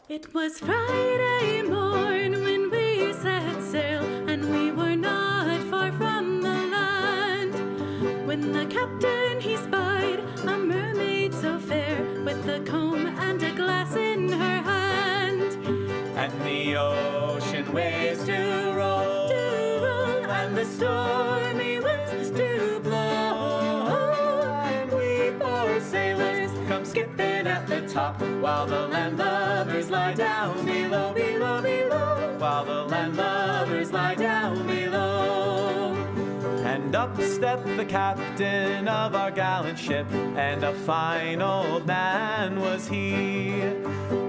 It was Friday morn when we set sail, and we were not far from the land, when the captain he spied a mermaid so fair, with a comb and a glass in her hand. And the ocean waves do roll, and the stormy winds do blow, and we poor sailors come skipping at the top, while the landlubbers lie down below, below, below, while the landlubbers lie down below. And up stepped the captain of our gallant ship, and a fine old man was he.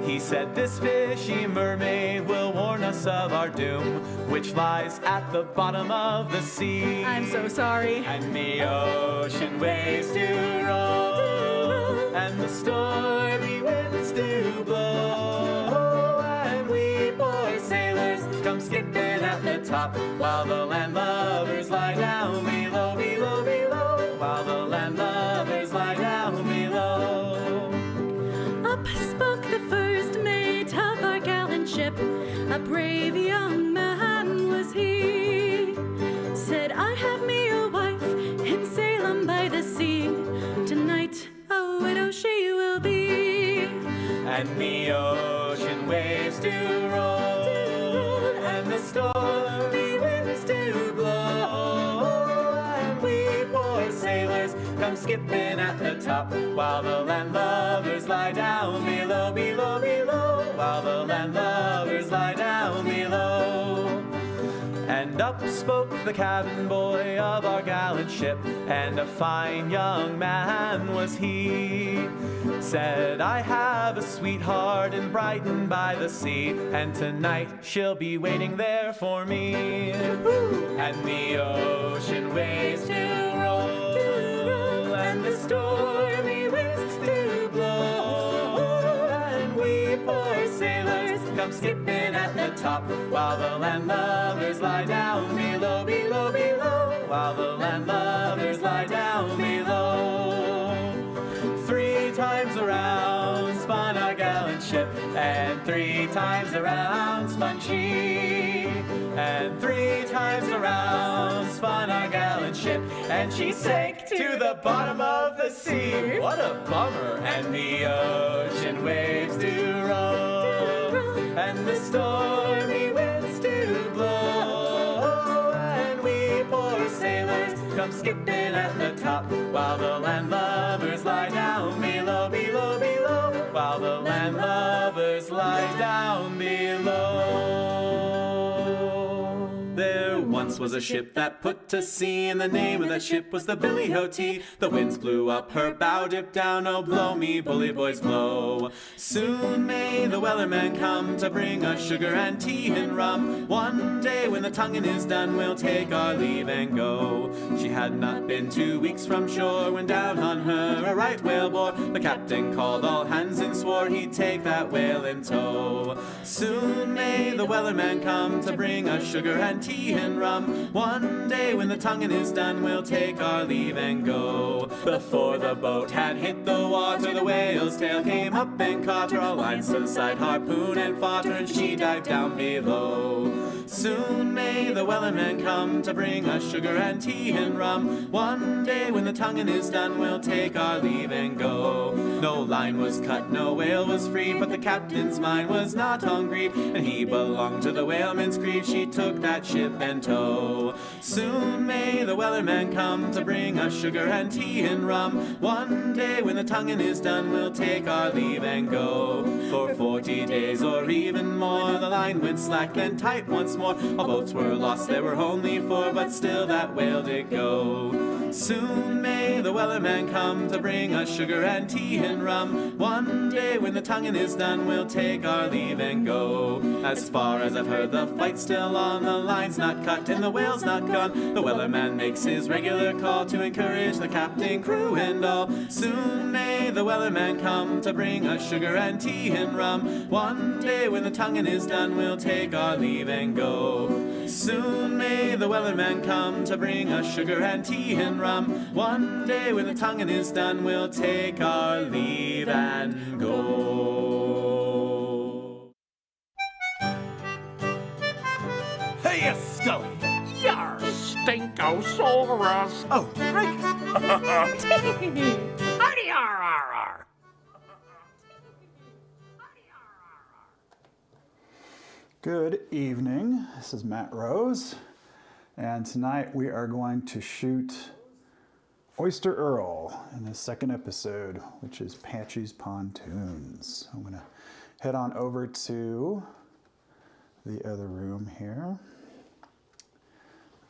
He said, "This fishy mermaid will warn us of our doom, which lies at the bottom of the sea." I'm so sorry. And the ocean waves do roll, and the stormy winds do blow, and we poor sailors come skipping at the top, while the landlubbers lie down below, below, below, while the landlubbers lie down below. Up spoke the first mate of our gallant ship, a brave young man was he. Said, "I have me a wife in Salem by the sea, tonight a widow she will be." And the ocean waves do roll, and the stormy winds do blow, and we poor sailors come skipping at the top, while the landlubbers lie down below, below, below, while the landlubbers lie down below. And up spoke the cabin boy of our gallant ship, and a fine young man was he. Said, "I have a sweetheart in Brighton by the sea, and tonight she'll be waiting there for me." And the ocean waves do roll, and the stormy winds do blow, and we poor sailors come skipping at the top, while the landlubbers lie down below, below, below, while the landlubbers lie down below. 3 times around spun our gallant ship, and 3 times around spun she, and 3 times around spun our gallant ship, and she sank to the bottom of the sea. What a bummer! And the ocean waves do roll, and the stormy winds do blow, and we poor sailors come skipping at the top, while the landlubbers lie down below, below, below, while the landlubbers lie down below. There once was a ship that put to sea, and the name of that ship was the Billy O.T. The winds blew up her bow, dipped down, oh blow me, bully boys blow. Soon may the wellerman come to bring us sugar and tea and rum. One day when the tonguing is done, we'll take our leave and go. She had not been 2 weeks from shore when down on her a right whale bore. The captain called all hands and swore he'd take that whale in tow. Soon may the wellerman come to bring us sugar and tea and rum. One day when the tonguing is done, we'll take our leave and go. Before the boat had hit the water, the whale's tail came up and caught her. All lines to the side, harpoon and fought her, and she dived down below. Soon may the wellerman come to bring us sugar and tea and rum. One day when the tonguing is done, we'll take our leave and go. No line was cut, no whale was freed, but the captain's mind was not on greed, and he belonged to the whaleman's creed. She took that ship and tow. Soon may the wellerman come to bring us sugar and tea and rum. One day when the tonguing is done, we'll take our leave and go. For 40 days or even more, the line went slack then tight once more. All boats were lost, there were only 4, but still that whale did go. Soon may the wellerman come to bring us sugar and tea and rum. One day when the tonguing is done, we'll take our leave and go. As far as I've heard, the fight's still on, the line's not cut and the whale's not gone. The wellerman makes his regular call to encourage the captain, crew and all. Soon may the wellerman come to bring us sugar and tea and rum. One day when the tonguing is done, we'll take our leave and go. Soon may the wellerman come to bring us sugar and tea and rum. One day when the tonguing is done, we'll take our leave and go. you, Scully? Yar, Stinkosaurus. Oh, Rick! Arty-ar-ar-ar. Good evening, this is Matt Rose, and tonight we are going to shoot Oyster Earl in the second episode, which is Patchy's Pontoons. I'm going to head on over to the other room here.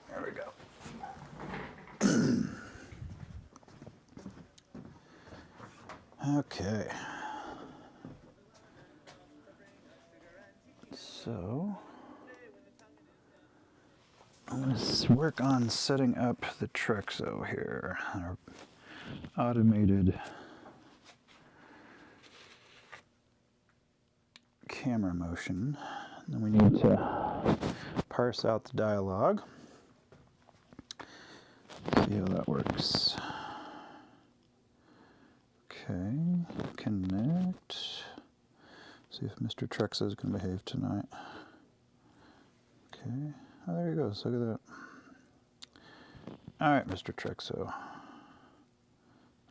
There we go. Okay. So, I'm going to work on setting up the Trexo here, our automated camera motion. Then we need to parse out the dialogue. See how that works. Okay, connect. See if Mr. Trexo is going to behave tonight. Okay. Oh, there he goes. Look at that. All right, Mr. Trexo.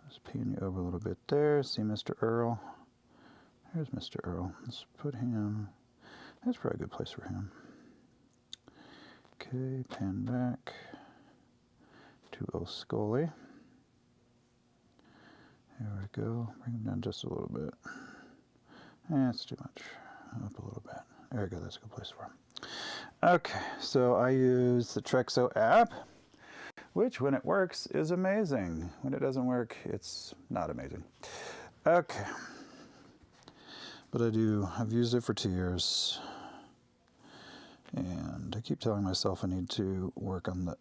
Let's pan you over a little bit there. See Mr. Earl. Here's Mr. Earl. Let's put him. That's probably a good place for him. Okay, pan back to O'Scully. There we go. Bring him down just a little bit. That's too much. Up a little bit. There we go. That's a good place for him. Okay, so I use the Trexo app, which when it works is amazing. When it doesn't work, it's not amazing. Okay. But I've used it for 2 years. And I keep telling myself I need to work on the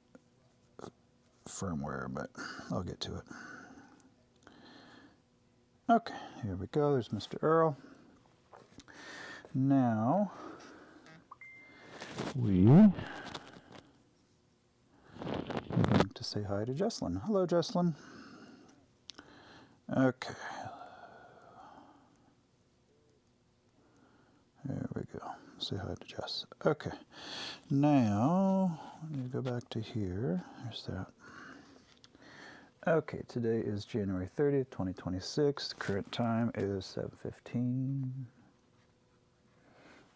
firmware, but I'll get to it. Okay, here we go. There's Mr. Earl. Now, we are going to say hi to Jesslyn. Hello, Jesslyn. Okay. There we go. Say hi to Jess. Okay. Now, let me go back to here. There's that. Okay, today is January 30th, 2026. The current time is 7:15.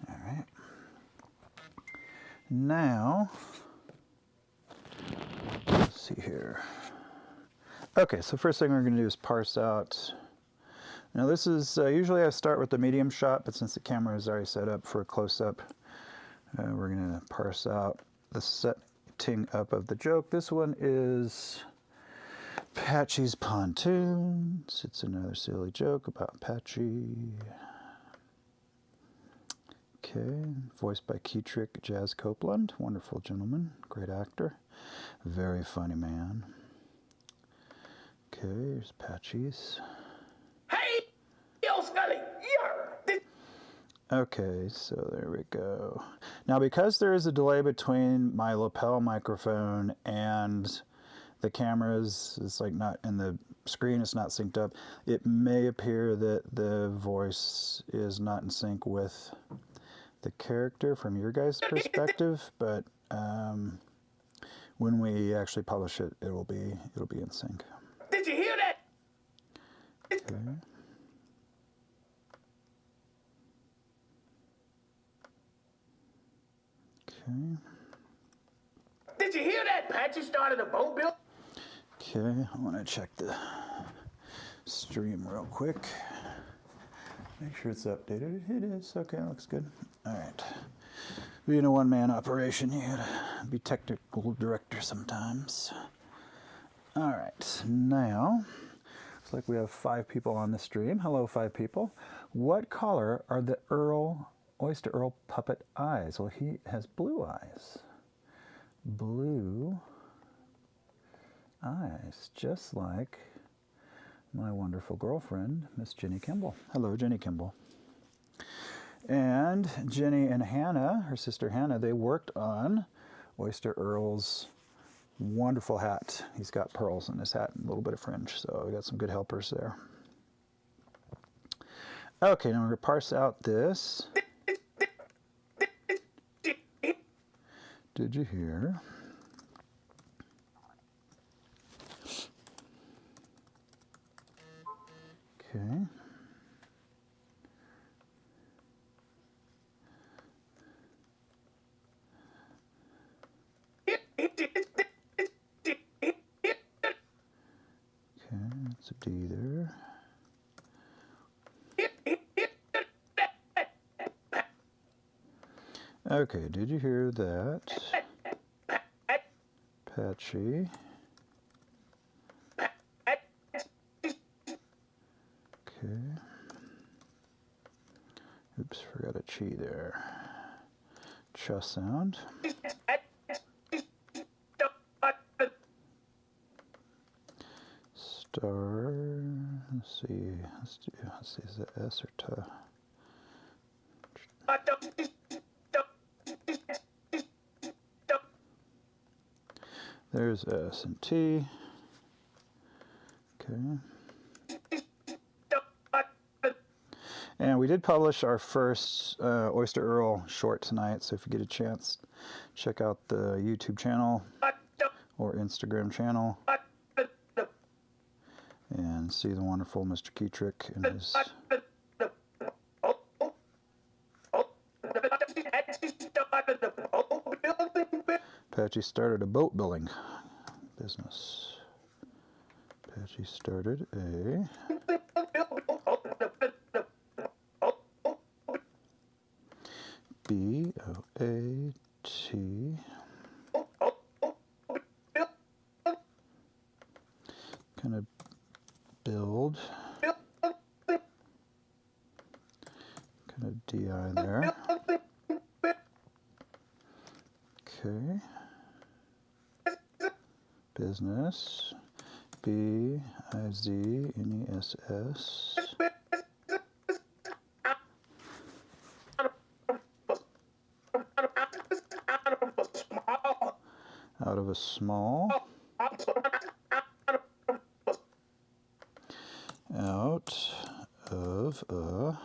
All right. Now, let's see here. Okay, so first thing we're going to do is parse out. Now this is, usually I start with the medium shot, but since the camera is already set up for a close-up, we're going to parse out the setting up of the joke. This one is Patchy's Pontoons. It's another silly joke about Patchy. Okay, voiced by Ketrick Jazz Copeland. Wonderful gentleman, great actor, very funny man. Okay, here's Patchy's. Hey, yo, Scully. Yar. Okay, so there we go. Now, because there is a delay between my lapel microphone and the cameras, it's like not in the screen, it's not synced up. It may appear that the voice is not in sync with the character from your guys' perspective, but when we actually publish it, it'll be in sync. Did you hear that? Okay. Okay. Did you hear that? Patchy started a boat build. Okay, I want to check the stream real quick. Make sure it's updated. It is. Okay, looks good. All right. Being a one-man operation, you gotta be technical director sometimes. All right, now, looks like we have 5 people on the stream. Hello, 5 people. What color are the Oyster Earl puppet eyes? Well, he has blue eyes. Blue eyes, just like my wonderful girlfriend, Miss Jenny Kimball. Hello, Jenny Kimball. And Jenny and Hannah, her sister Hannah, they worked on Oyster Earl's wonderful hat. He's got pearls in his hat and a little bit of fringe, so we got some good helpers there. Okay, now we're going to parse out this. did you hear? Okay. Okay, that's a D there. Okay, did you hear that? Patchy. Okay. Oops, forgot a chi there. Cha sound. Star. Let's see. Let's see, is it S or ta? There's S and T. Okay. And we did publish our first Oyster Earl short tonight, so if you get a chance, check out the YouTube channel or Instagram channel and see the wonderful Mr. Ketrick and his... Patchy started a boat building business. Patchy started a B-O-A-T kind of build, kind of D-I there. Okay. Business, B-I-Z-N-E-S-S. Out of a small. Out of a.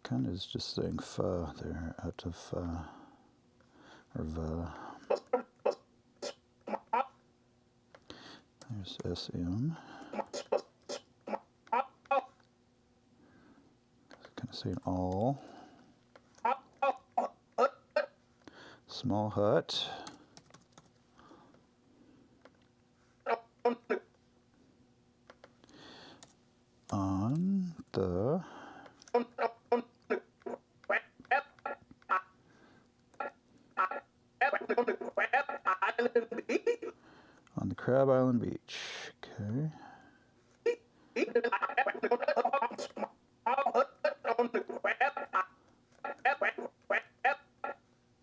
Kind of is just saying fa there. Out of fa. Or va. There's S-M. Kind of saying all. Small hut. On the Crab Island Beach. Okay.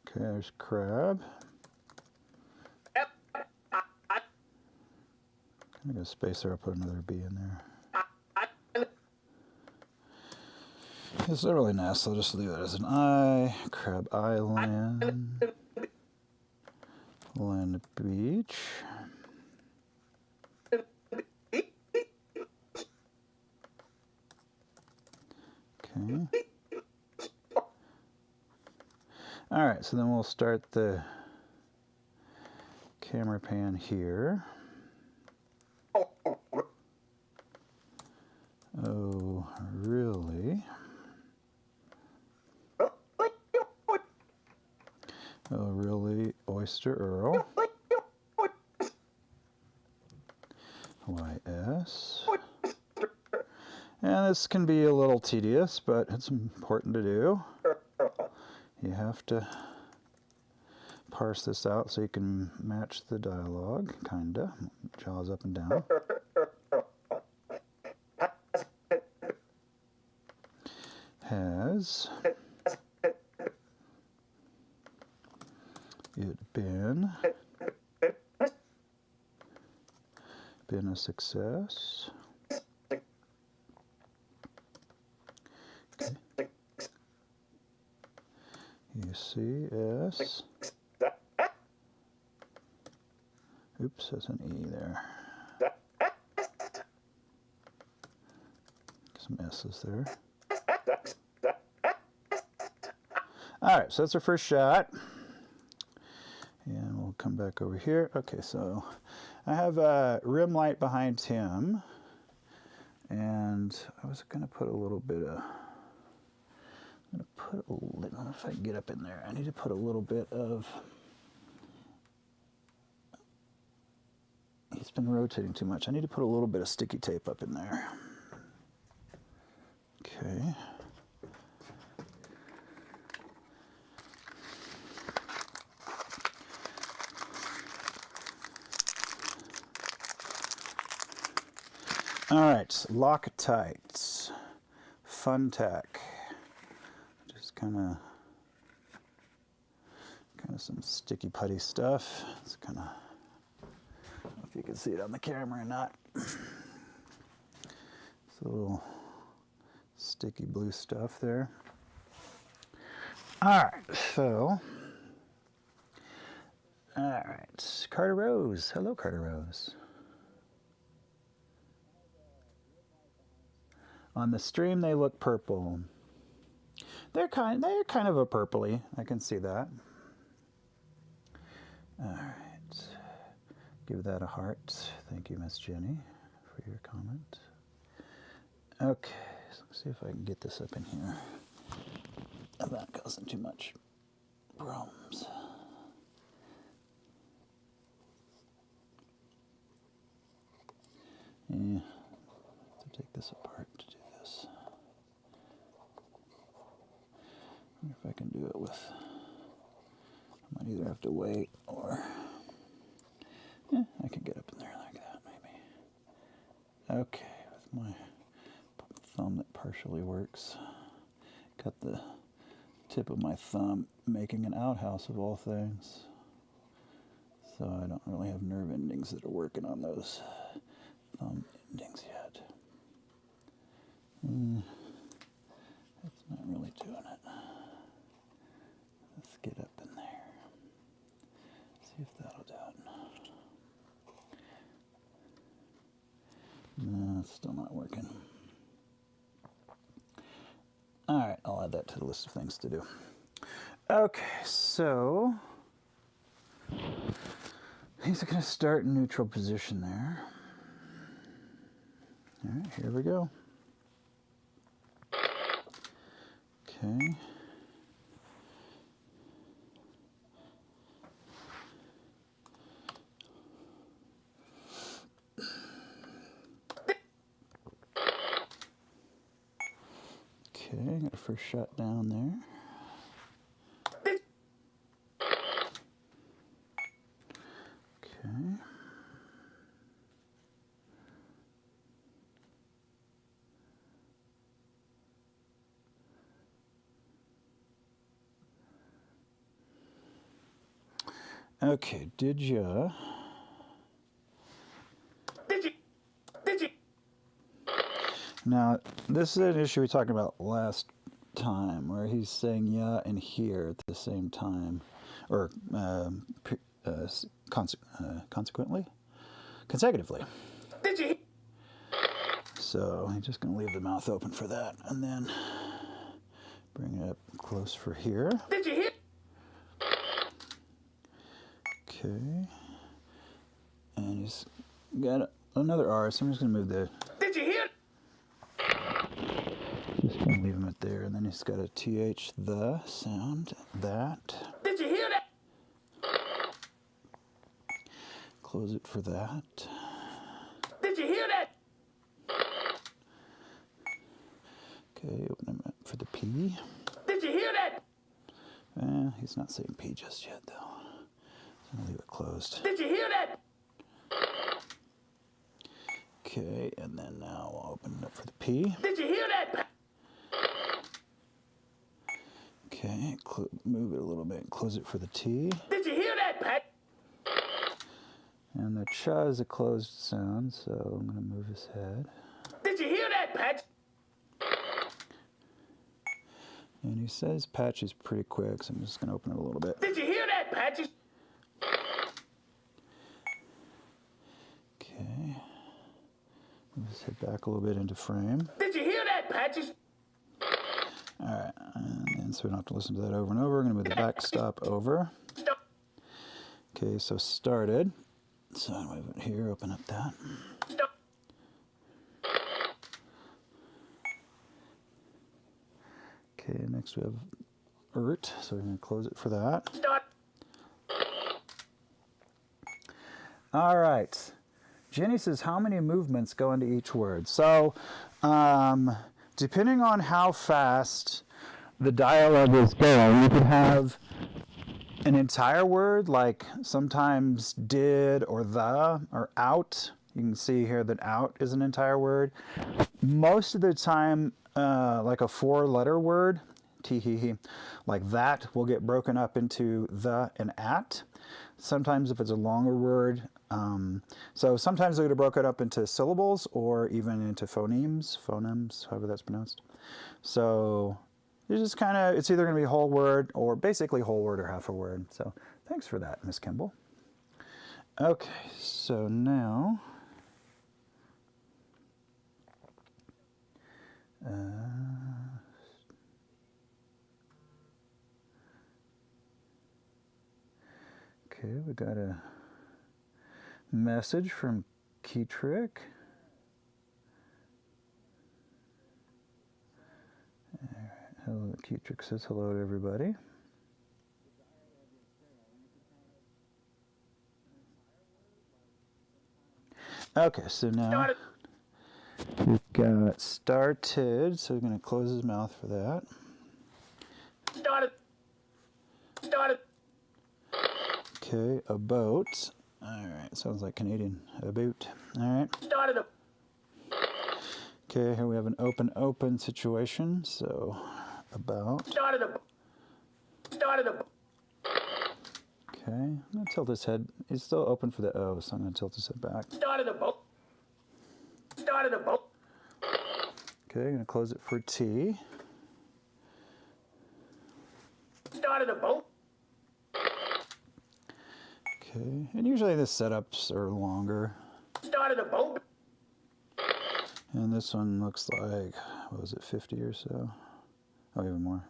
Okay, there's crab. I'm gonna space there, I'll put another B in there. It's not really nasty, I'll just leave it as an I. Crab Island. Land Beach. Okay. Alright, so then we'll start the camera pan here. Oh, really? Oh, really? Oyster Earl. YS. And this can be a little tedious, but it's important to do. You have to parse this out so you can match the dialogue, kinda. Jaws up and down. Has it been a success? Okay. You see S. Oops, that's an E there. Some S's there. All right, so that's our first shot. And we'll come back over here. Okay, so I have a rim light behind him. And I was going to put a little bit of, I don't know if I can get up in there. I need to put a little bit of, he's been rotating too much. I need to put a little bit of sticky tape up in there. Okay. All right, Loctite, Fun Tack, just kind of some sticky putty stuff. It's kind of, I don't know if you can see it on the camera or not. It's a little sticky blue stuff there. All right, so, all right, Carter Rose. Hello, Carter Rose. On the stream, they look purple. They're kind of a purpley. I can see that. All right. Give that a heart. Thank you, Miss Jenny, for your comment. Okay, so let's see if I can get this up in here without causing too much problems. Yeah, have to take this apart to do this. I wonder if I can do it with, I might either have to wait or, yeah, I can get up in there like that maybe. Okay, with my thumb that partially works. Got the tip of my thumb making an outhouse of all things. So I don't really have nerve endings that are working on those thumb endings yet. That's not really doing it. Let's get up in there. See if that'll do it. No, it's still not working. All right, I'll add that to the list of things to do. Okay, so he's going to start in neutral position there. All right, here we go. Okay. Okay, got a first shot down there. Okay. Okay, did you? Now, this is an issue we talked about last time, where he's saying yeah and here at the same time, or consequently, consecutively. So I'm just going to leave the mouth open for that, and then bring it up close for here. Did you hear? Okay, and he's got another R, so I'm just going to move the. Did you hear? Just going to leave him at there, and then he's got a TH, the sound, that. Did you hear that? Close it for that. Did you hear that? Okay, open him up for the P. Did you hear that? He's not saying P just yet, though. So I'm going to leave it closed. Did you hear that? Okay, and then now we'll open it up for the P. Did you hear that? Okay, move it a little bit and close it for the T. Did you hear that, Pat? And the ch is a closed sound, so I'm going to move his head. Did you hear that, Pat? And he says patch is pretty quick, so I'm just going to open it a little bit. Did you hear that, Patches? Okay. Move his head back a little bit into frame. Did you hear that, Patches? All right, and then so we don't have to listen to that over and over. I'm going to move the backstop over. Okay, so started. So I move it here, open up that. Okay, next we have ert, so we're going to close it for that. All right. Jenny says, how many movements go into each word? So, depending on how fast the dialogue is going, you could have an entire word, like sometimes did or the or out. You can see here that out is an entire word. Most of the time, like a 4-letter word, tee-hee-hee, like that will get broken up into the and at. Sometimes if it's a longer word, so sometimes they would have broken it up into syllables or even into phonemes, however that's pronounced. So you just kind of, it's either going to be a whole word or basically whole word or half a word. So thanks for that, Miss Kimball. Okay, so now okay, we got a message from Ketrick. Hello, Ketrick says hello to everybody. Okay, so now we've got started, so we're going to close his mouth for that. Started. Okay, a boat. All right, sounds like Canadian. A boat. All right. Started. Okay, here we have an open situation. So about. Started. Okay, I'm going to tilt his head. He's still open for the O, so I'm going to tilt his head back. Started a boat. Okay, I'm going to close it for T. Started a boat. Okay, and usually the setups are longer. Started a boat. And this one looks like, what was it, 50 or so? Oh, even more.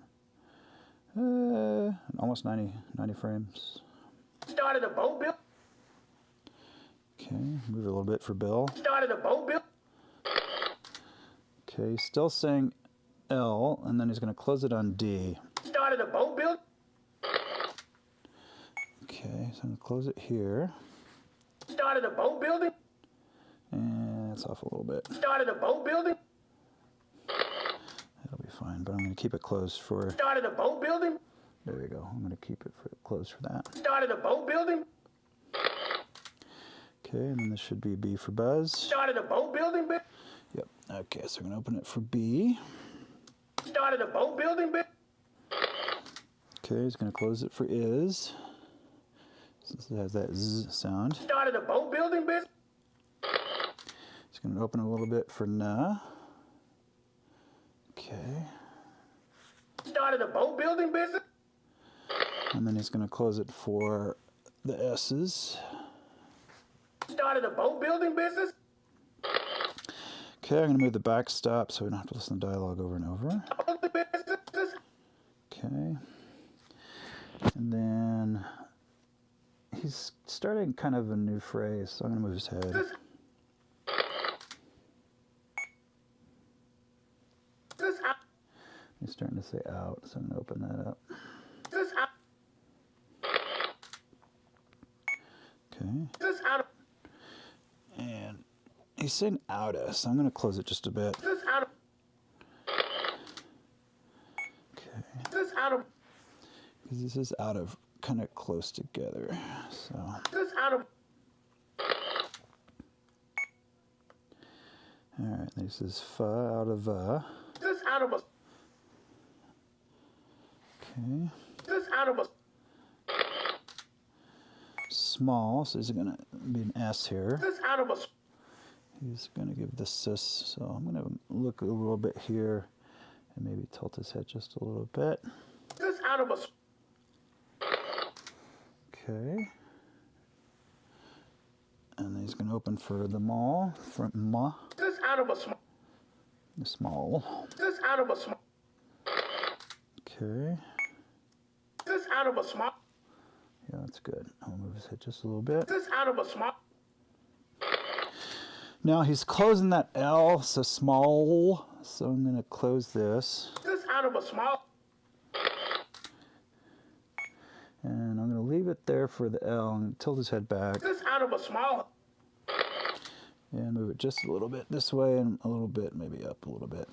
Almost 90 frames. Started a boat, Bill. Okay, move it a little bit for Bill. Started a boat, Bill. Okay, still saying L, and then he's going to close it on D. Started a boat, Bill. Okay, so I'm going to close it here. Started a boat building. And it's off a little bit. Started a boat building. That'll be fine, but I'm going to keep it closed for... Started a boat building. There we go. I'm going to keep it closed for that. Started a boat building. Okay, and then this should be B for Buzz. Started a boat building, Bill. Yep. Okay, so we're going to open it for B. Started a boat building, Bill. Okay, he's going to close it for is. Since it has that Z sound. Started a boat building, Bill. He's going to open a little bit for na. Okay. Started a boat building business. And then he's going to close it for the S's. Started a boat building business. Okay, I'm going to move the backstop so we don't have to listen to dialogue over and over. Okay. And then he's starting kind of a new phrase, so I'm going to move his head. He's starting to say out, so I'm going to open that up. Okay. And he's saying outa, so I'm going to close it just a bit. Okay. Because this is out of kind of close together, so. All right, this is fa out of va. Okay. Small, so he's going to be an S here. He's going to give the sis, so I'm going to look a little bit here and maybe tilt his head just a little bit. Okay. And then he's going to open for the mall, for ma. The small. Okay, Okay. This out of a small. Yeah, that's good. I'll move his head just a little bit. This out of a small. Now he's closing that L, so small. So I'm going to close this. This out of a small. And I'm going to leave it there for the L and tilt his head back. This out of a small. And move it just a little bit this way and a little bit, maybe up a little bit.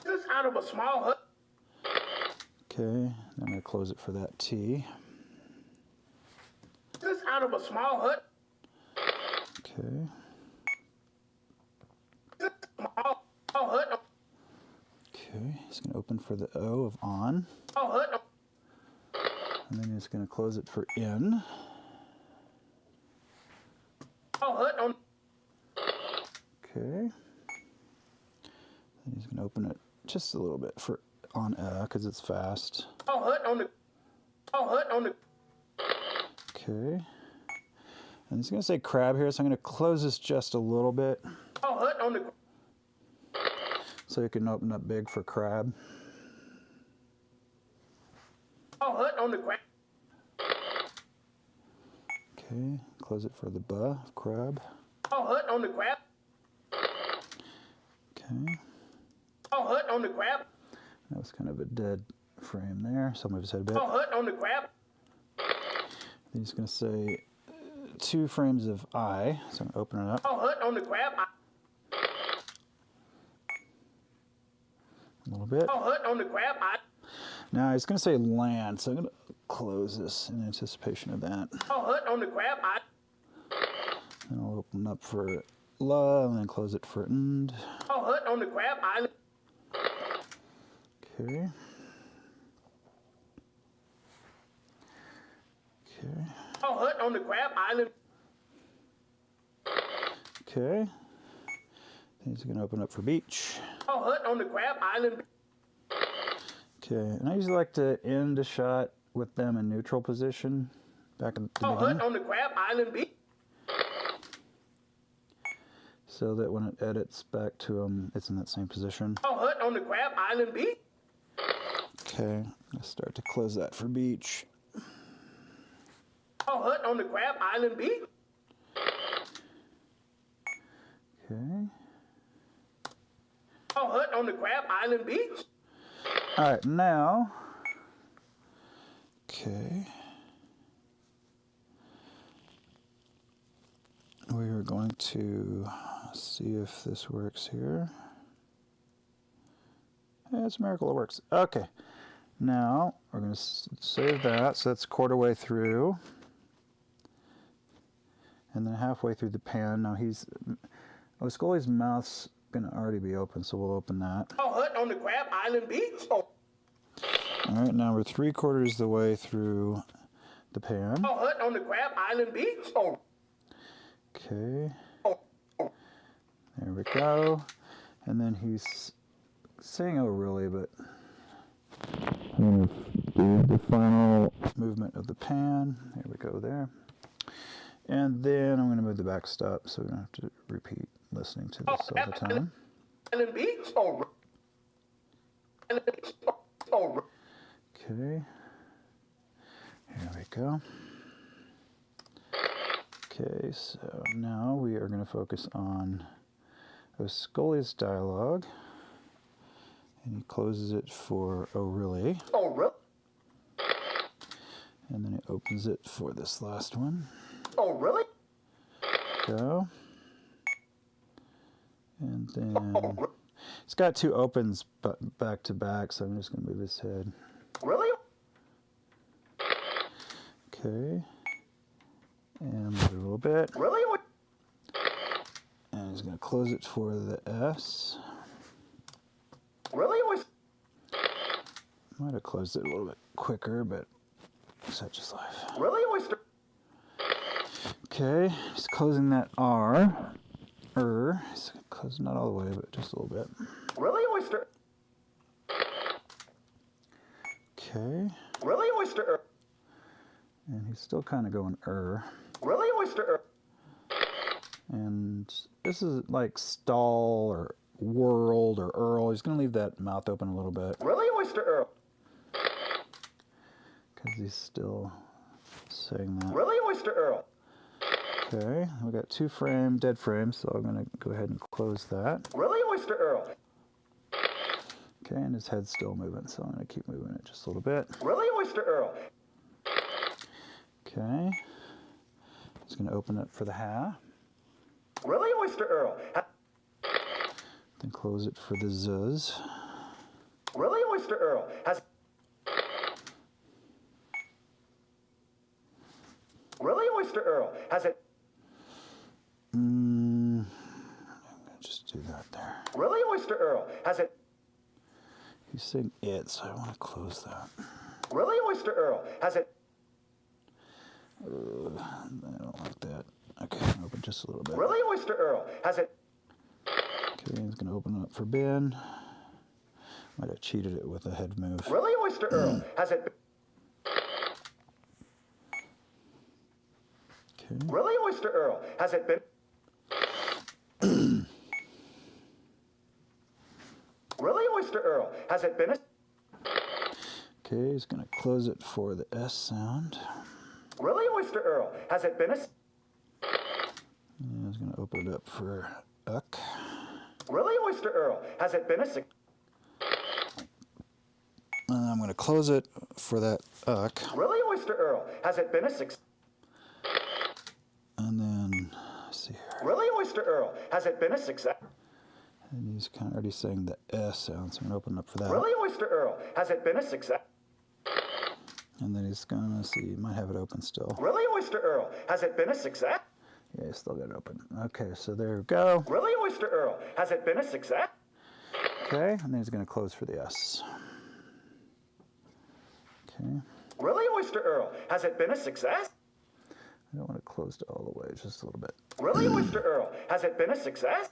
This out of a small hut. Okay, then I'm going to close it for that T. This out of a small hut. Okay. This small hut. Okay, he's going to open for the O of on. Small hut. And then he's going to close it for in. Small hut on. Okay. Then he's going to open it just a little bit for on because it's fast. Small hut on the. Small hut on the. Okay. And he's going to say crab here, so I'm going to close this just a little bit Small hut on the. so you can open up big for crab. Small hut on the crab. Okay, close it for the B of crab. Small hut on the crab. Okay, Small hut on the crab. that was kind of a dead frame there, so I'll move his head a bit. Small hut on the crab. Then he's going to say 2 frames of I, so I'm going to open it up. Small hut on the crab. A little bit. Small hut on the crab. Now he's going to say land, so I'm going to close this in anticipation of that. Small hut on the crab. And I'll open up for la and then close it for end. Small hut on the crab island. Okay. Okay. Small hut on the crab island. Okay. Then he's going to open up for beach. Small hut on the crab island. Okay, and I usually like to end a shot with them in neutral position back at the Small hut beginning, on the crab island beach. so that when it edits back to them, it's in that same position. Small hut on the crab island beach. Okay, let's start to close that for beach. Small hut on the crab island beach. Okay. Small hut on the crab island beach. All right, now, okay. We are going to see if this works here. Yeah, it's a miracle it works. Okay, now we're going to save that. So that's 1/4 way through. And then halfway through the pan. Now Scully's mouth's going to already be open, so we'll open that. Small hut on the crab island beach. All right, now we're 3/4 the way through the pan. Small hut on the crab island beach. Okay. There we go. And then he's saying, oh, really, but I'm going to do the final movement of the pan. There we go there. And then I'm going to move the backstop so we don't have to repeat listening to this all the time. Island beach. Okay. Here we go. Okay, so now we are going to focus on Scully's dialogue. And he closes it for oh really. And then he opens it for this last one. Oh, really? Go. And then it's got 2 opens back to back, so I'm just going to move his head. Really? Okay. And move it a little bit. Really? And he's going to close it for the S. Really? Might have closed it a little bit quicker, but such is life. Really, Oyster? Okay, he's closing that R. He's closing not all the way, but just a little bit. Really, Oyster? Okay, Really, Oyster? and he's still kind of going Really, Oyster? And this is like stall or world or Earl. He's going to leave that mouth open a little bit. Really, Oyster Earl? because he's still saying that. Really, Oyster Earl? Okay, we got 2 dead frames, so I'm going to go ahead and close that. Really, Oyster Earl? Okay, and his head's still moving, so I'm going to keep moving it just a little bit. Really, Oyster Earl? Okay, it's going to open it for the ha. Really, Oyster Earl? Then close it for the zuz. Really, Oyster Earl? Really, Oyster Earl? Has it? I'm going to just do that there. Really, Oyster Earl? Has it? He's saying it, so I want to close that. Really, Oyster Earl? Has it? I don't like that. Okay, open just a little bit. Really, Oyster Earl? Has it? Okay, he's going to open it up for Ben. Might have cheated it with a head move. Really, Oyster Earl? Has it? Okay. Really, Oyster Earl? Has it been? Really, Oyster Earl? Has it been a? Okay, he's going to close it for the S sound. Really, Oyster Earl? Has it been a? And he's going to open it up for uck. Really, Oyster Earl? Has it been a? And I'm going to close it for that uck. Really, Oyster Earl? Has it been a 6? And then, let's see here. Really, Oyster Earl? Has it been a success? And he's kind of already saying the S sound, so I'm going to open up for that. Really, Oyster Earl? Has it been a success? And then he's going to see, he might have it open still. Really, Oyster Earl? Has it been a success? Yeah, he's still got it open. Okay, so there we go. Really, Oyster Earl? Has it been a success? Okay, and then he's going to close for the S. Okay, Really, Oyster Earl? Has it been a success? I don't want to close it all the way, just a little bit. Really, Oyster Earl? Has it been a success?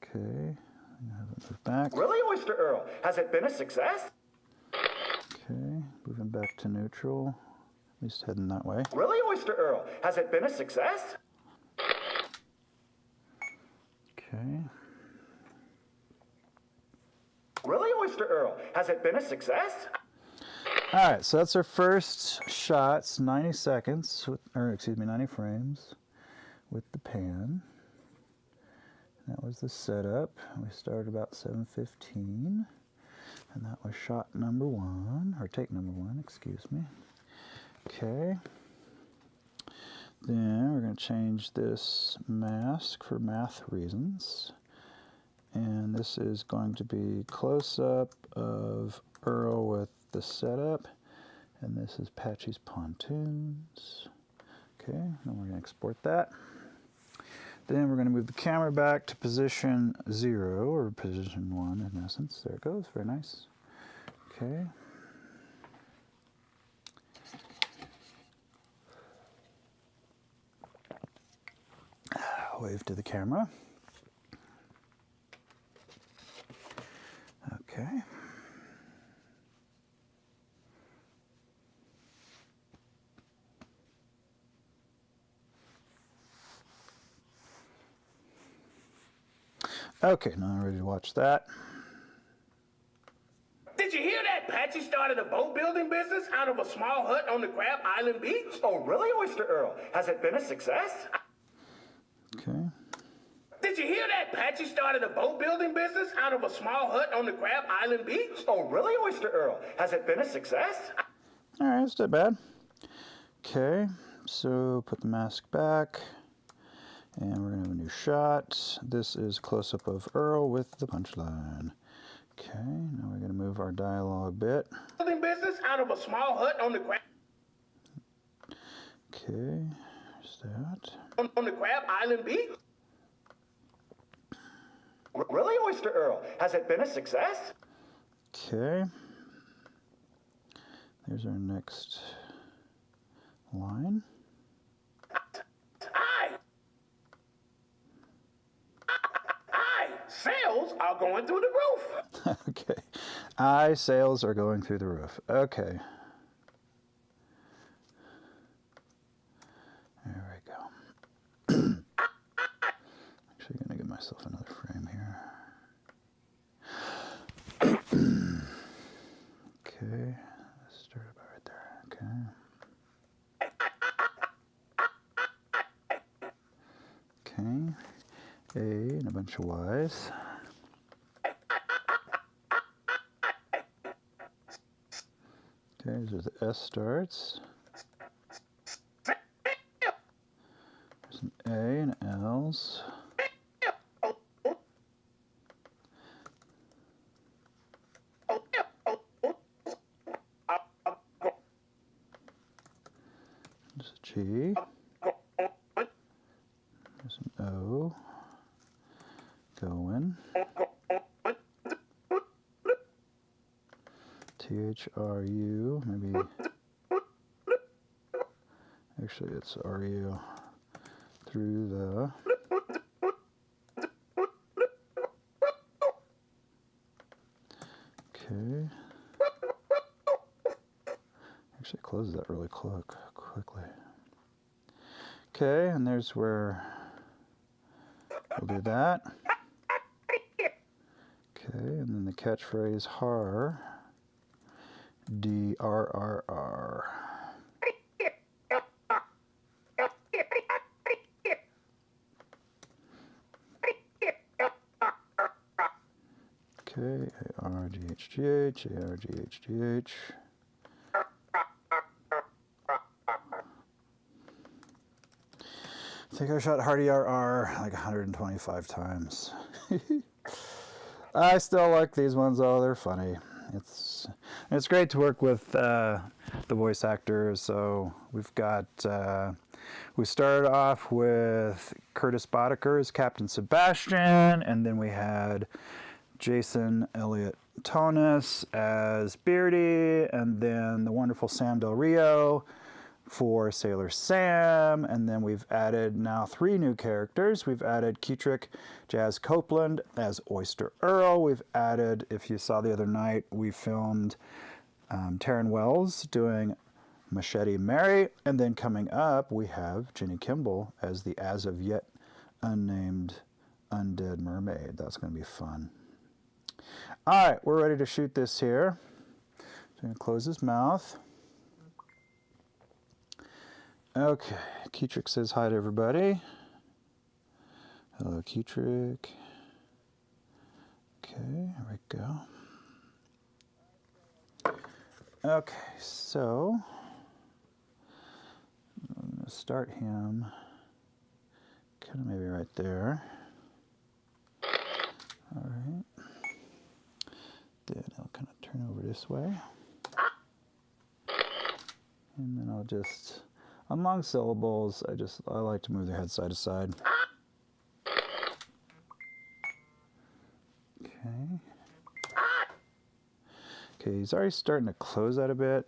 Okay, I'm going to have it move back. Really, Oyster Earl? Has it been a success? Okay, moving back to neutral. At least heading that way. Really, Oyster Earl? Has it been a success? Okay, Really, Oyster Earl? Has it been a success? all right, so that's our first shots, 90 seconds, or excuse me, 90 frames with the pan. That was the setup. We started about 7:15, and that was shot number 1, or take number 1, excuse me. Okay. Then we're going to change this mask for math reasons. And this is going to be close-up of Earl with the setup. And this is Patchy's Pontoons. Okay, and we're going to export that. Then we're going to move the camera back to position 0, or position 1 in essence. There it goes, very nice. Okay. Wave to the camera. Okay. Okay, now I'm ready to watch that. Did you hear that? Patchy started a boat building business out of a small hut on the Crab Island beach? Oh, really, Oyster Earl? Has it been a success? Okay. Did you hear that? Patchy started a boat building business out of a small hut on the Crab Island beach? Oh, really, Oyster Earl? Has it been a success? All right, that's not bad. Okay, so put the mask back, and we're gonna have a new shot. This is close-up of Earl with the punchline. Okay, now we're gonna move our dialogue bit. Building business out of a small hut on the Crab. Okay, there's that. On the Crab Island beach? Really, Oyster Earl? Has it been a success? Okay. There's our next line. Sales are going through the roof. Okay. Sales are going through the roof. Okay. There we go. Actually, going to give myself another frame here. Okay. Okay. A and a bunch of Y's. Okay, so the S starts. There's an A and L's. There's a G. There's an O. Going. THRU, maybe. Actually, it's RU through the. Okay. Actually, close that really quickly. Okay, and there's where we'll do that. Okay, and then the catchphrase har. DRRR. Okay, ARGHGH, ARGHGH. I think I shot Hardy RR like 125 times. I still like these ones though, they're funny. It's great to work with the voice actors. So we've got, we started off with Curtis Boddicker as Captain Sebastian, and then we had Jason Elliott Tonis as Beardy, and then the wonderful Sam Del Rio for Sailor Sam, and then we've added now 3 new characters. We've added Ketrick Jazz Copeland as Oyster Earl. We've added, if you saw the other night, we filmed Taryn Wells doing Machete Mary, and then coming up we have Jenny Kimball as the as of yet unnamed undead mermaid. That's going to be fun. All right, we're ready to shoot this here. So I'm going to close his mouth. Okay, Ketrick says hi to everybody. Hello, Ketrick. Okay, here we go. Okay, so I'm going to start him kind of maybe right there. All right. Then I'll kind of turn over this way. And then I'll just, on long syllables, I like to move their head side to side. Okay. Okay, he's already starting to close that a bit.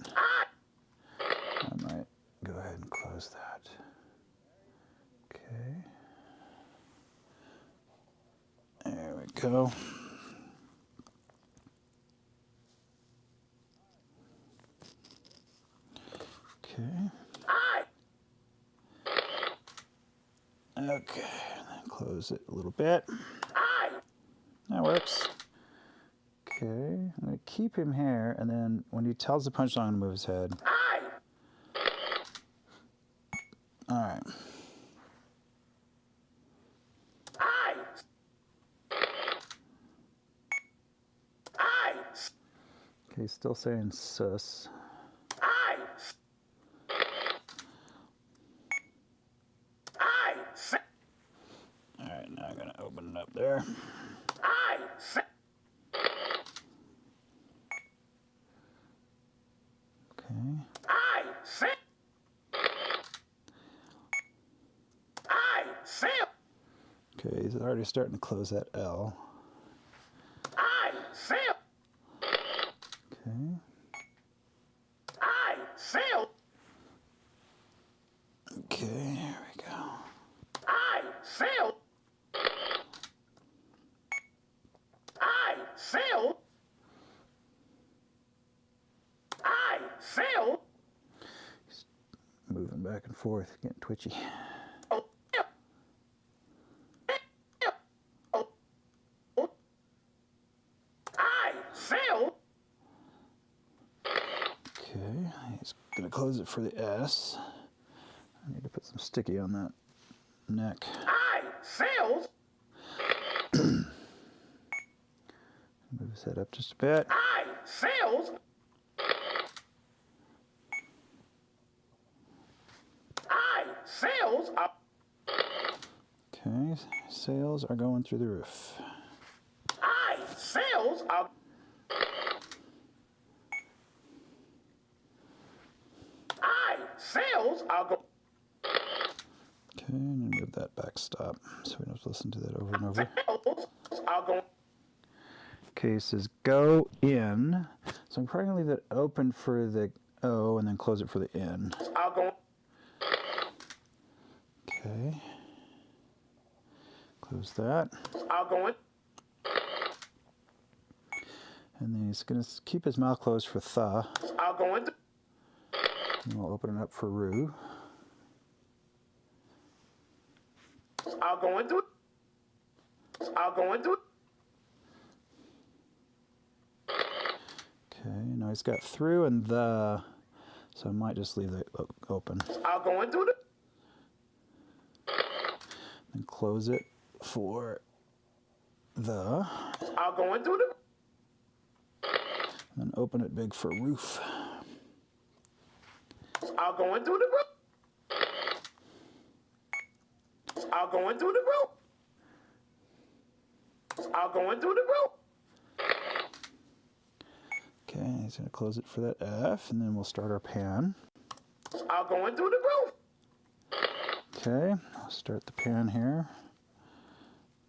I might go ahead and close that. Okay. There we go. Okay. Okay, and then close it a little bit. That works. Okay, I'm going to keep him here, and then when he tells the punchline, I'm going to move his head. All right. Okay, he's still saying sus. All right, now I'm going to open it up there. Okay, he's already starting to close that L. Okay. Okay, here we go. He's moving back and forth, getting twitchy. Okay, he's gonna close it for the S. I need to put some sticky on that neck. sales. Move his head up just a bit. Sales. Sales are. Okay, sales are going through the roof. Sales are. Sales are. Okay, and move that backstop so we don't have to listen to that over and over. Sales are going. Okay, it says go in. So I'm probably going to leave that open for the O and then close it for the N. Are going. Okay. Close that. Are going. And then he's going to keep his mouth closed for tha. Are going. And we'll open it up for ru. Are going to. Are going to. Okay, now he's got through and the, so I might just leave that open. Are going to. And close it for the. Are going to. And then open it big for roof. Are going to the roof. Are going to the roof. Are going to the roof. Okay, he's going to close it for that F, and then we'll start our pan. Are going to the roof. Okay, I'll start the pan here.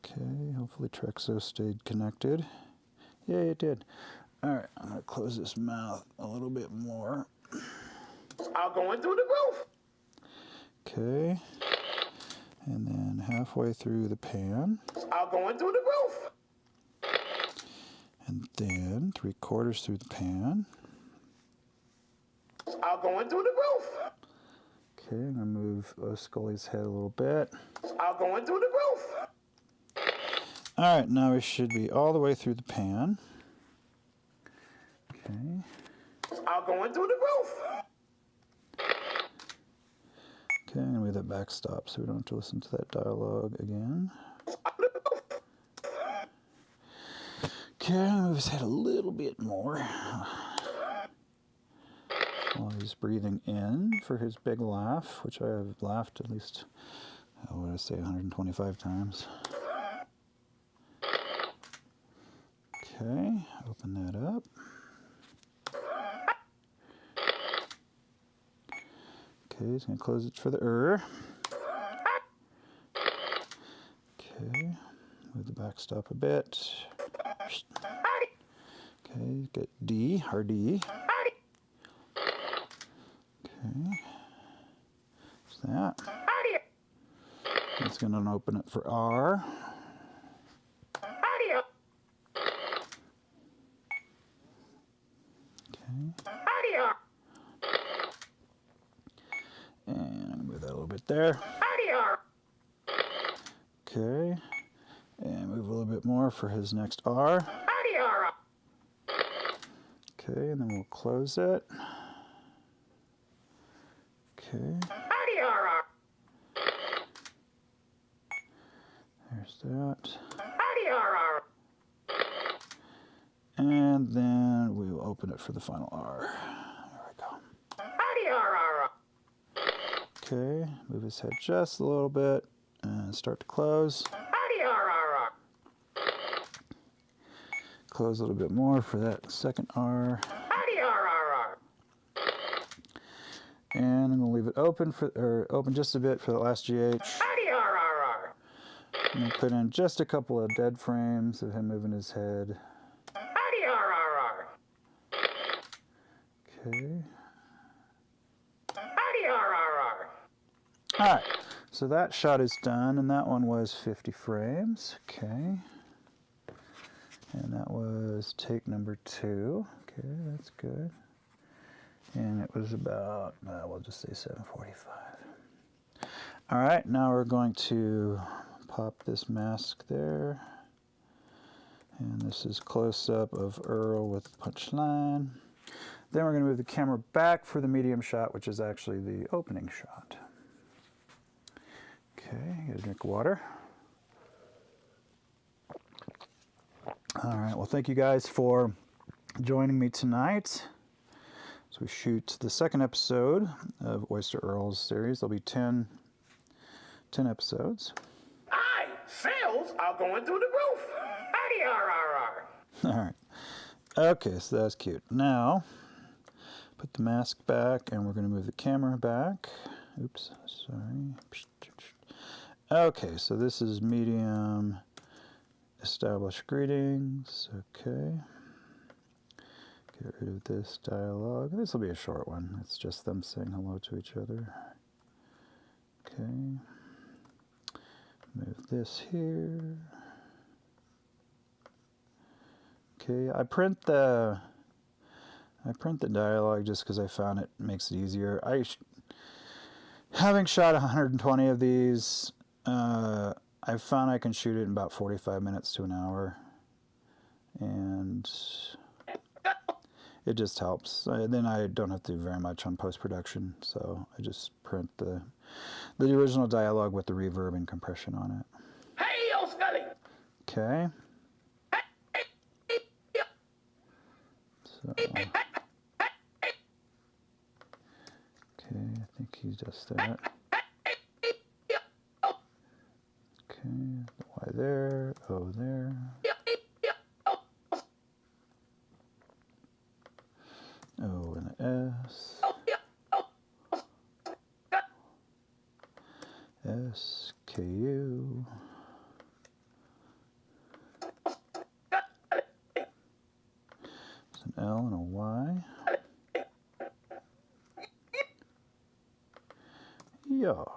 Okay, hopefully Trexo stayed connected. Yeah, it did. All right, I'm going to close this mouth a little bit more. Are going to the roof. Okay, and then halfway through the pan, Are going to the roof. and then 3/4 through the pan. Are going to the roof. Okay, I'm going to move Scully's head a little bit. Are going to the roof. All right, now we should be all the way through the pan. Okay. Are going to the roof. Okay, I'm going to move that backstop so we don't have to listen to that dialogue again. Okay, I'm going to move his head a little bit more while he's breathing in for his big laugh, which I have laughed at least, what did I say, 125 times. Okay, open that up. Okay, he's going to close it for the Okay, move the backstop a bit. Okay, get D, R D. Okay, what's that? It's going to open it for R. Okay. And I'm going to move that a little bit there. Okay. And move a little bit more for his next R. Okay, and then we'll close it. Okay. There's that. And then we will open it for the final R. There we go. Okay, move his head just a little bit and start to close. Close a little bit more for that second R. And I'm going to leave it open open just a bit for the last GH. I'm going to put in just a couple of dead frames of him moving his head. Okay. All right, so that shot is done, and that one was 50 frames. Okay. And that was take number 2. Okay, that's good. And it was about, we'll just say 7:45. All right, now we're going to pop this mask there. And this is close-up of Earl with the punchline. Then we're going to move the camera back for the medium shot, which is actually the opening shot. Okay, get a drink of water. All right, well, thank you guys for joining me tonight. So we shoot the second episode of Oyster Earl's series. There'll be 10 episodes. Aye, sales are going through the roof. All right. Okay, so that's cute. Now, put the mask back, and we're going to move the camera back. Oops, sorry. Okay, so this is medium established greetings. Okay. Get rid of this dialogue. This will be a short one. It's just them saying hello to each other. Okay. Move this here. Okay, I print the dialogue just because I found it makes it easier. Having shot 120 of these, I've found I can shoot it in about 45 minutes to an hour, and it just helps. Then I don't have to do very much on post-production, so I just print the original dialogue with the reverb and compression on it. Hey, yo, Scully. Okay. So, okay, I think he does that. Okay, the Y there, O there. O and the S. S, K, U. There's an L and a Y. Yar.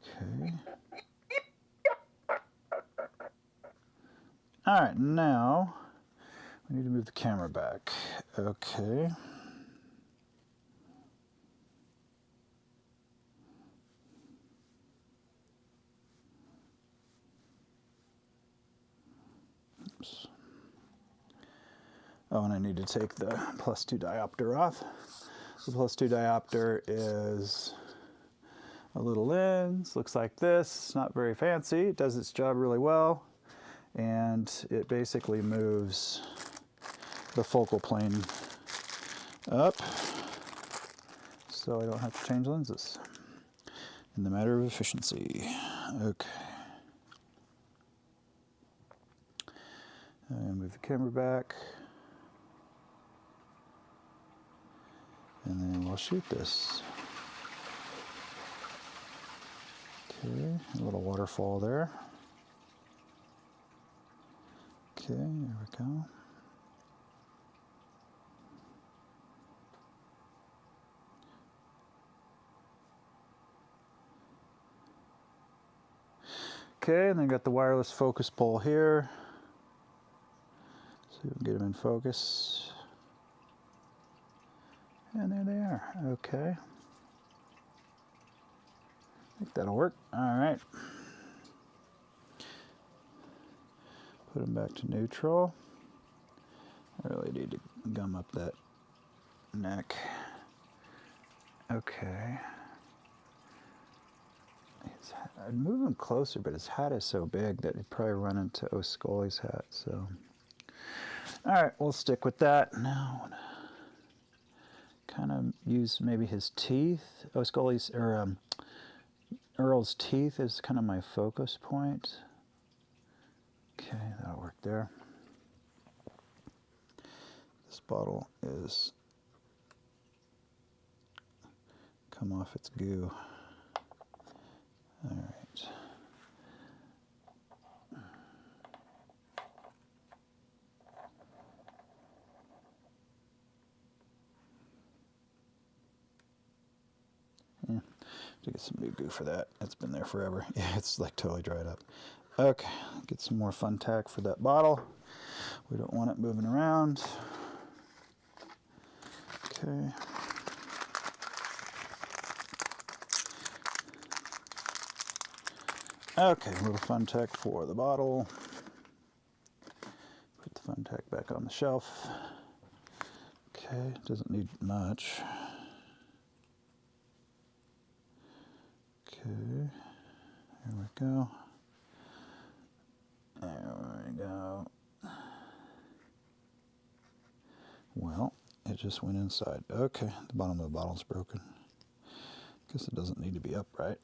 Okay. All right, now we need to move the camera back. Okay. Oops. Oh, and I need to take the +2 diopter off. The +2 diopter is a little lens, looks like this. It's not very fancy. It does its job really well, and it basically moves the focal plane up, so I don't have to change lenses in the matter of efficiency. Okay. And move the camera back, and then we'll shoot this. Okay, a little waterfall there. Okay, there we go. Okay, and then got the wireless focus pole here. So we can get them in focus. And there they are. Okay. I think that'll work. All right. Put them back to neutral. I really need to gum up that neck. Okay. I'd move him closer, but his hat is so big that he'd probably run into O'Scully's hat. So, all right, we'll stick with that. Now, kind of use maybe his teeth. O'Scully's or Earl's teeth is kind of my focus point. Okay, that'll work there. This bottle is come off its goo. All right. Yeah, to get some new goo for that. It's been there forever. Yeah, it's like totally dried up. Okay, get some more fun tack for that bottle. We don't want it moving around. Okay. Okay, a little fun tack for the bottle. Put the fun tack back on the shelf. Okay, doesn't need much. Okay, there we go. And Well, it just went inside. Okay, the bottom of the bottle's broken. Guess it doesn't need to be upright.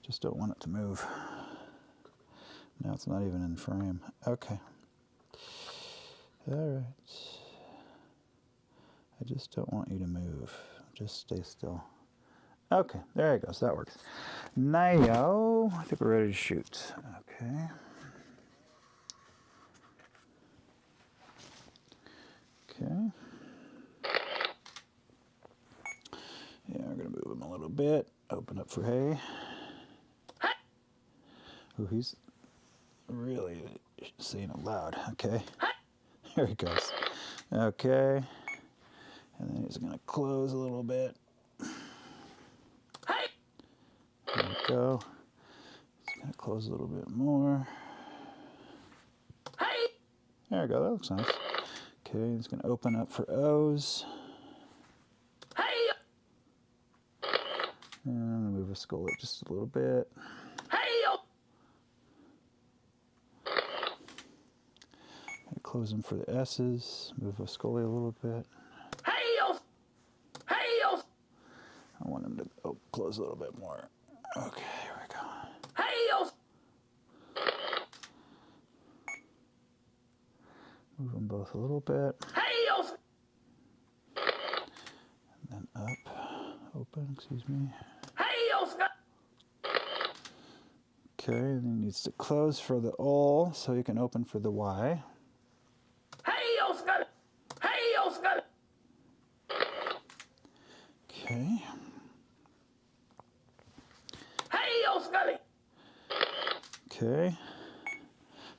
Just don't want it to move. Now it's not even in frame. Okay. All right. I just don't want you to move. Just stay still. Okay, there it goes. That works. Now, I think we're ready to shoot. Okay. Okay. Yeah, we're going to move him a little bit. Open up for hay. Oh, he's really saying it loud. Okay. There he goes. Okay. And then he's going to close a little bit. There we go. He's going to close a little bit more. There we go. That looks nice. Okay, he's going to open up for O's. And I'm going to move his skull up just a little bit. Close him for the S's. Move his scully a little bit. I want him to close a little bit more. Okay, here we go. Move them both a little bit. And then up. Open, excuse me. Okay, and he needs to close for the O so he can open for the Y. Okay. Okay.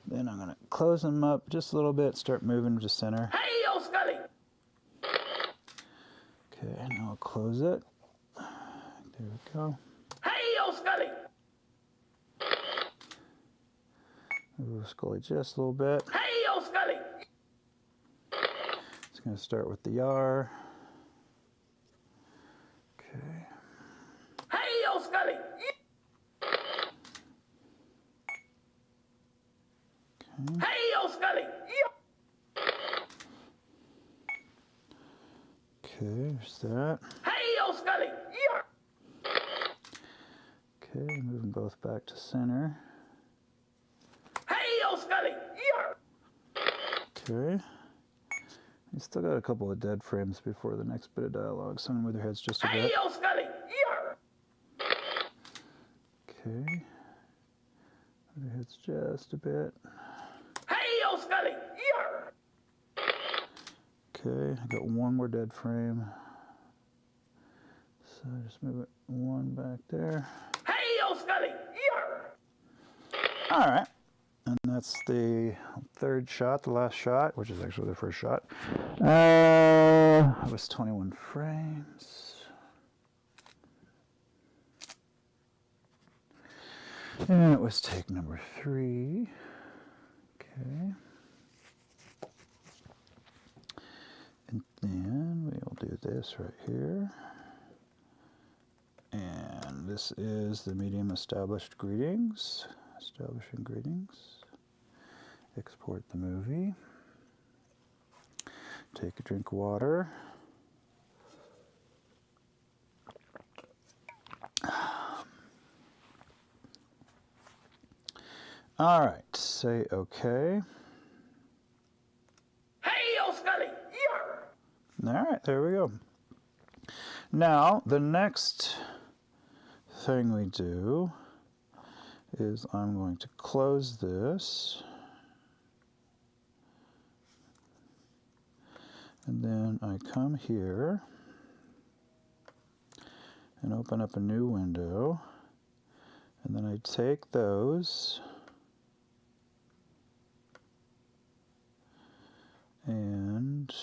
Then I'm going to close them up just a little bit, start moving to center. Okay, now I'll close it. There we go. Move Scully just a little bit. It's going to start with the R. Okay. Okay, there's that. Okay, move them both back to center. Okay. You still got a couple of dead frames before the next bit of dialogue, so I'm going to move their heads just a bit. Okay. Move their heads just a bit. Okay, I got one more dead frame. So just move it one back there. All right. And that's the third shot, the last shot, which is actually the first shot. It was 21 frames. And it was take number 3. Okay. And then we'll do this right here. And this is the medium established greetings. Establishing greetings. Export the movie. Take a drink of water. All right, say okay. All right, there we go. Now, the next thing we do is I'm going to close this. And then I come here and open up a new window. And then I take those and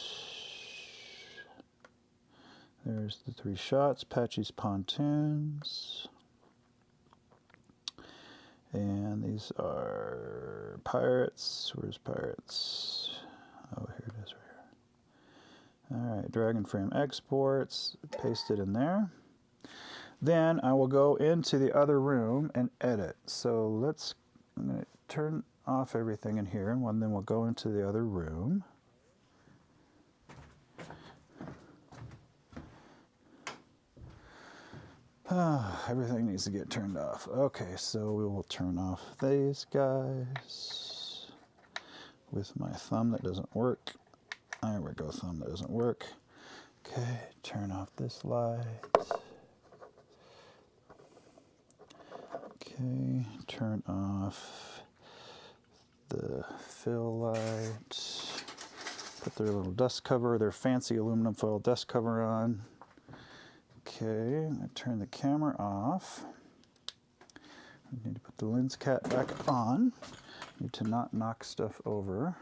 there's the 3 shots, Patchy's Pontoons. And these are pirates. Where's pirates? Oh, here it is right here. All right, Dragon Frame exports, paste it in there. Then I will go into the other room and edit. So I'm going to turn off everything in here, and then we'll go into the other room. Everything needs to get turned off. Okay, so we will turn off these guys with my thumb that doesn't work. There we go, thumb that doesn't work. Okay, turn off this light. Okay, turn off the fill light. Put their little dust cover, their fancy aluminum foil dust cover on. Okay, I'm going to turn the camera off. We need to put the lens cap back on. Need to not knock stuff over.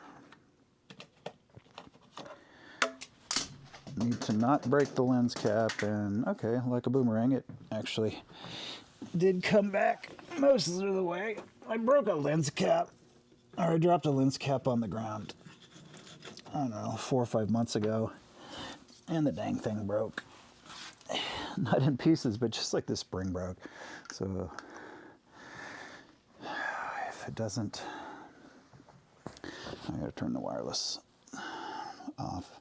Need to not break the lens cap, and okay, like a boomerang, it actually did come back most of the way. I broke a lens cap, or I dropped a lens cap on the ground, I don't know, 4 or 5 months ago, and the dang thing broke. Not in pieces, but just like the spring broke. So if it doesn't, I gotta turn the wireless off.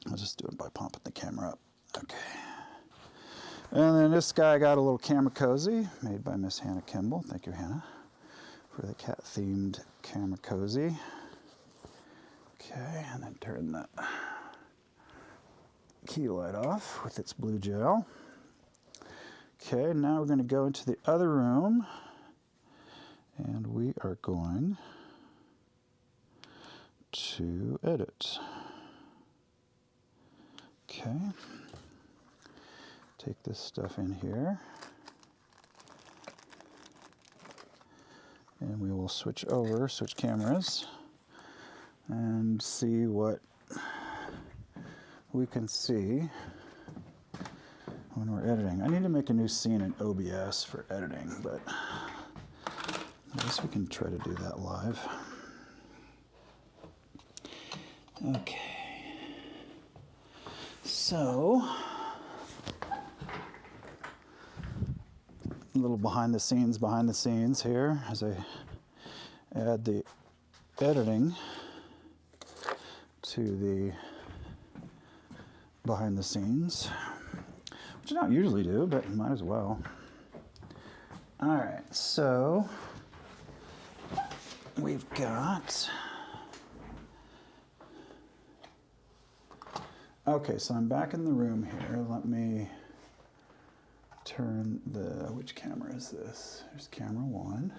I'll just do it by pumping the camera up. Okay. And then this guy got a little camera cozy made by Miss Hannah Kimball. Thank you, Hannah, for the cat-themed camera cozy. Okay, and then turn the key light off with its blue gel. Okay, now we're going to go into the other room, and we are going to edit. Okay, take this stuff in here, and we will switch cameras, and see what we can see when we're editing. I need to make a new scene in OBS for editing, but I guess we can try to do that live. Okay. So, a little behind the scenes here as I add the editing to the behind the scenes, which I don't usually do, but might as well. All right, so we've got, okay, so I'm back in the room here. Let me turn the, which camera is this? There's camera 1.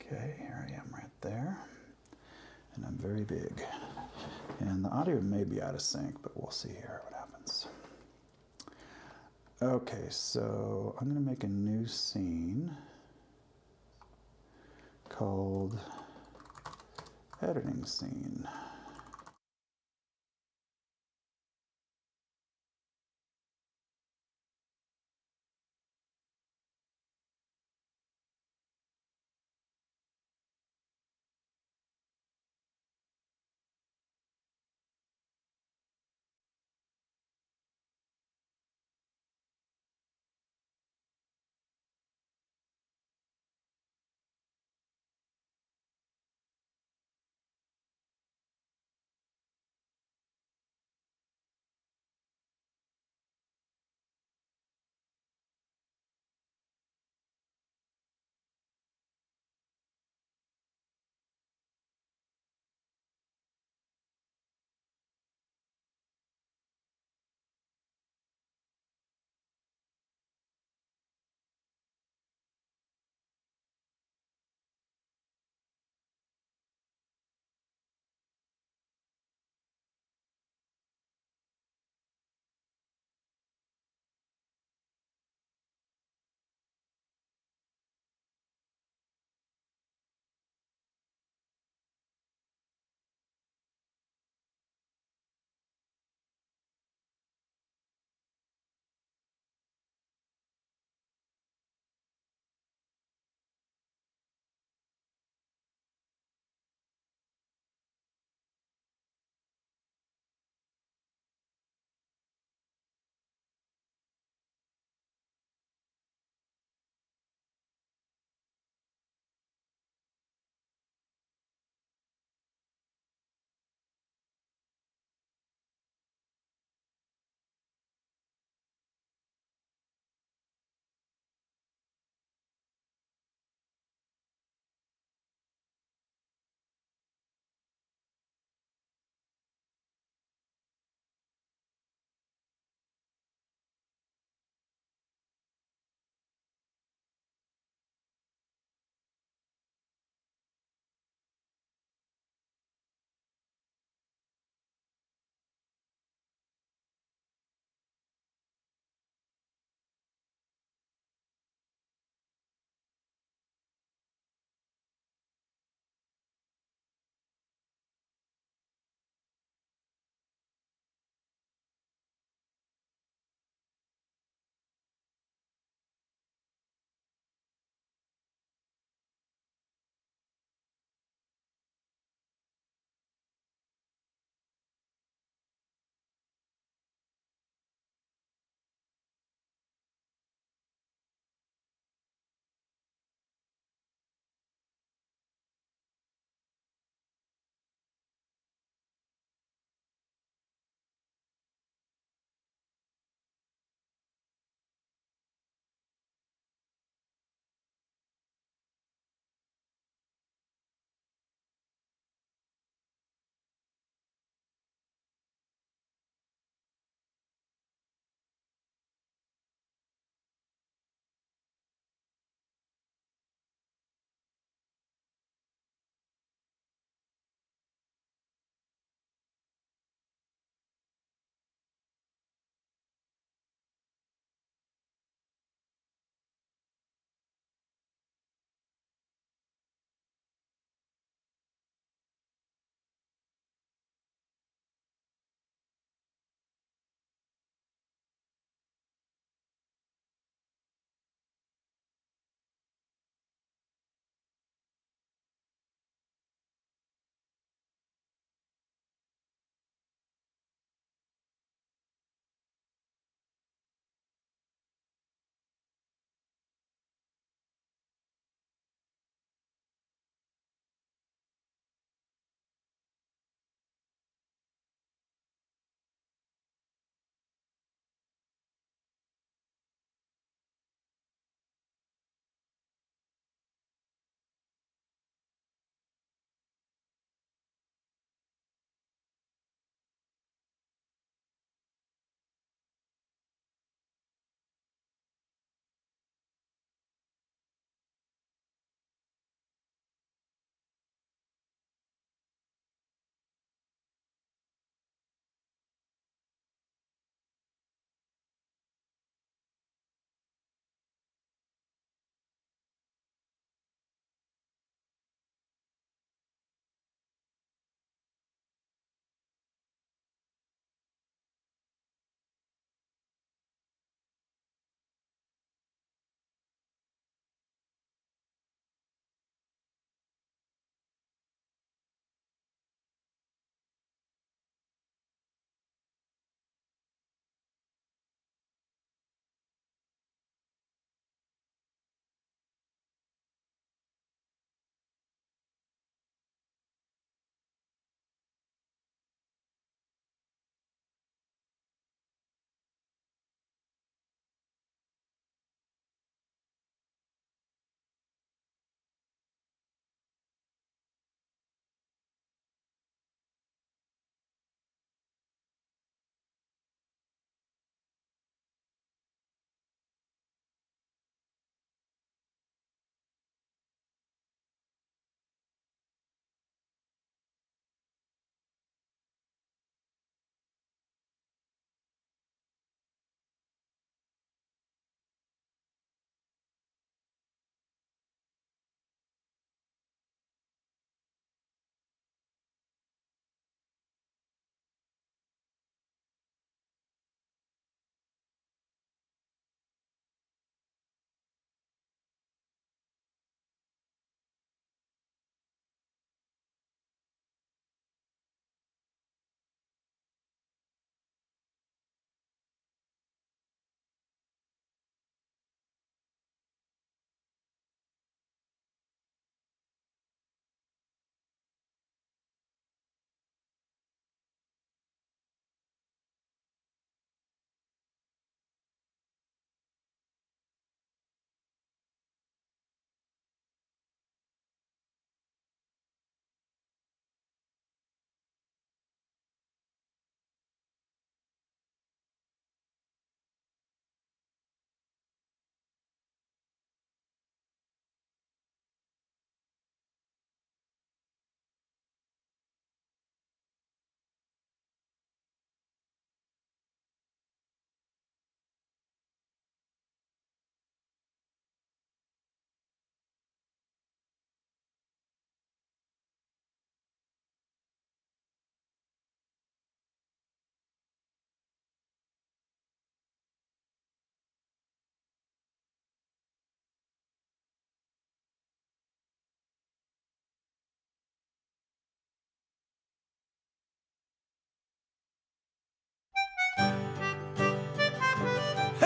Okay, here I am right there. And I'm very big. And the audio may be out of sync, but we'll see here what happens. Okay, so I'm going to make a new scene called editing scene.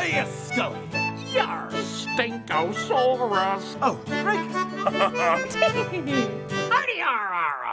Hey, Scully. Yar, Stinkosaurus. Oh, right. Arty, ar, ar,